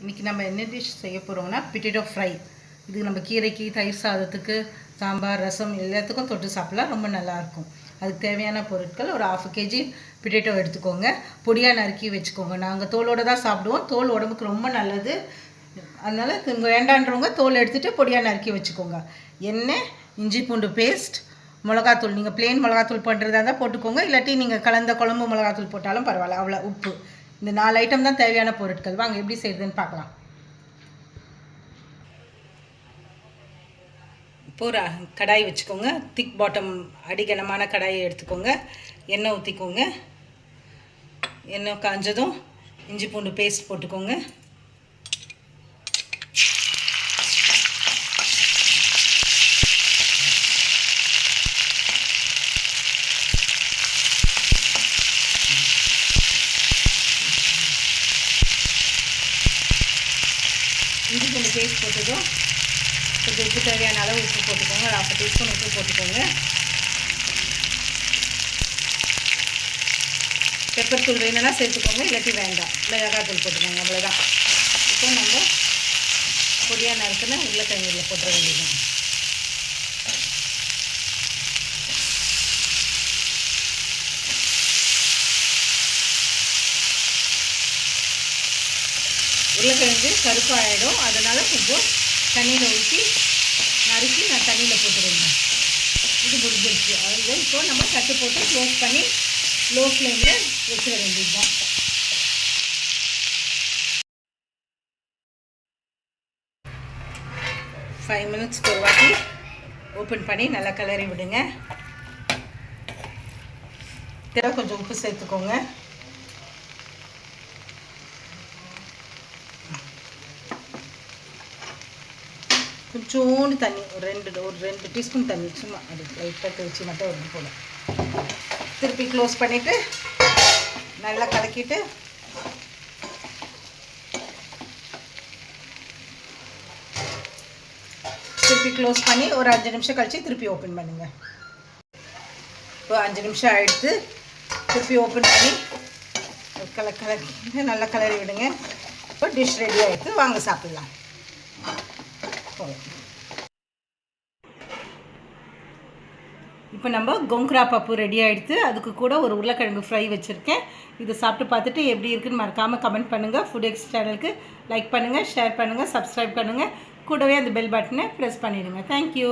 இன்றைக்கி நம்ம என்ன டிஷ் செய்ய போகிறோம்னா பொட்டேட்டோ ஃப்ரை. இது நம்ம கீரைக்கு, தயிர் சாதத்துக்கு, சாம்பார், ரசம் எல்லாத்துக்கும் தொட்டு சாப்பிடலாம். ரொம்ப நல்லாயிருக்கும். அதுக்கு தேவையான பொருட்கள் ஒரு 1/2 kg பொட்டேட்டோ எடுத்துக்கோங்க. பொடியாக நறுக்கி வச்சுக்கோங்க. நாங்கள் தோலோடு தான் சாப்பிடுவோம். தோல் உடம்புக்கு ரொம்ப நல்லது. அதனால் வேண்டான்றவங்க தோல் எடுத்துகிட்டு பொடியாக நறுக்கி வச்சுக்கோங்க. எண்ணெய், இஞ்சி பூண்டு பேஸ்ட், மிளகாத்தூள். நீங்கள் ப்ளெயின் மிளகாத்தூள் பண்ணுறதா இருந்தால் போட்டுக்கோங்க. இல்லாட்டி நீங்கள் கலந்த குழம்பு மிளகாத்தூள் போட்டாலும் பரவாயில்ல. அவ்வளோ உப்பு. இந்த 4 ஐட்டம் தான் தேவையான பொருட்கள். வாங்க எப்படி செய்யுதுன்னு பார்க்கலாம். இப்போ ஒரு கடாய் வச்சுக்கோங்க. திக் பாட்டம் அடிகனமான கடாயை எடுத்துக்கோங்க. எண்ணெய் ஊற்றிக்கோங்க. எண்ணெய் காஞ்சதும் இஞ்சி பூண்டு பேஸ்ட் போட்டுக்கோங்க. இஞ்சி பூண்டு பேஸ்ட் போட்டதும் கொஞ்சம் உப்பு, தேவையான அளவு உப்பு போட்டுக்கோங்க. 1/2 டீஸ்பூன் உப்பு போட்டுக்கோங்க. பெப்பர் தூள் வேணும்னா சேர்த்துக்கோங்க, இல்லாட்டி வேண்டாம். மிளகாய் தூள் போட்டுக்கோங்க, அவ்வளோதான். இப்போ நம்ம பொடியாக நறுக்குன்னு உருளைக்கிழங்குல போட்டுற வேண்டியது. உருளைக்கிழங்கு கருப்பாயிடும். அதனால் கொஞ்சம் தண்ணியில் ஊற்றி நறுக்கி நான் தண்ணியில் போட்டுருவேன். இது முடிஞ்சிருச்சு. அதில் இப்போ நம்ம தட்டு போட்டு க்ளோஸ் பண்ணி லோ ஃப்ளேமில் வச்சிட வேண்டியது தான். ஃபைவ் மினிட்ஸ்க்கு ஒரு வாட்டி ஓப்பன் பண்ணி நல்லா கிளறி விடுங்க. கொஞ்சம் உப்பு சேர்த்துக்கோங்க. கொஞ்சோண்டு தண்ணி, ஒரு ரெண்டு டீஸ்பூன் தண்ணி, சும்மா அது லைட்டாக தெளிச்சு மட்டும் வந்து போடும். திருப்பி க்ளோஸ் பண்ணிவிட்டு நல்லா கலக்கிட்டு திருப்பி க்ளோஸ் பண்ணி ஒரு 5 நிமிஷம் கழித்து திருப்பி ஓப்பன் பண்ணுங்கள். இப்போ 5 நிமிஷம் ஆகிடுத்து. திருப்பி ஓப்பன் பண்ணி கலக்கி நல்லா கிளறி விடுங்க. இப்போ டிஷ் ரெடி ஆகிடுத்து. வாங்க சாப்பிட்லாம். இப்போ நம்ம கோங்கரா பப்பு ரெடி ஆகிடுது. அதுக்கு கூட ஒரு உருளைக்கிழங்கு ஃப்ரை வச்சுருக்கேன். இதை சாப்பிட்டு பார்த்துட்டு எப்படி இருக்குன்னு மறக்காமல் கமெண்ட் பண்ணுங்கள். ஃபுட் எக்ஸ் சேனலுக்கு லைக் பண்ணுங்கள், ஷேர் பண்ணுங்கள், சப்ஸ்கிரைப் பண்ணுங்கள். கூடவே அந்த பெல் பட்டனை ப்ரெஸ் பண்ணிடுங்க. தேங்க்யூ.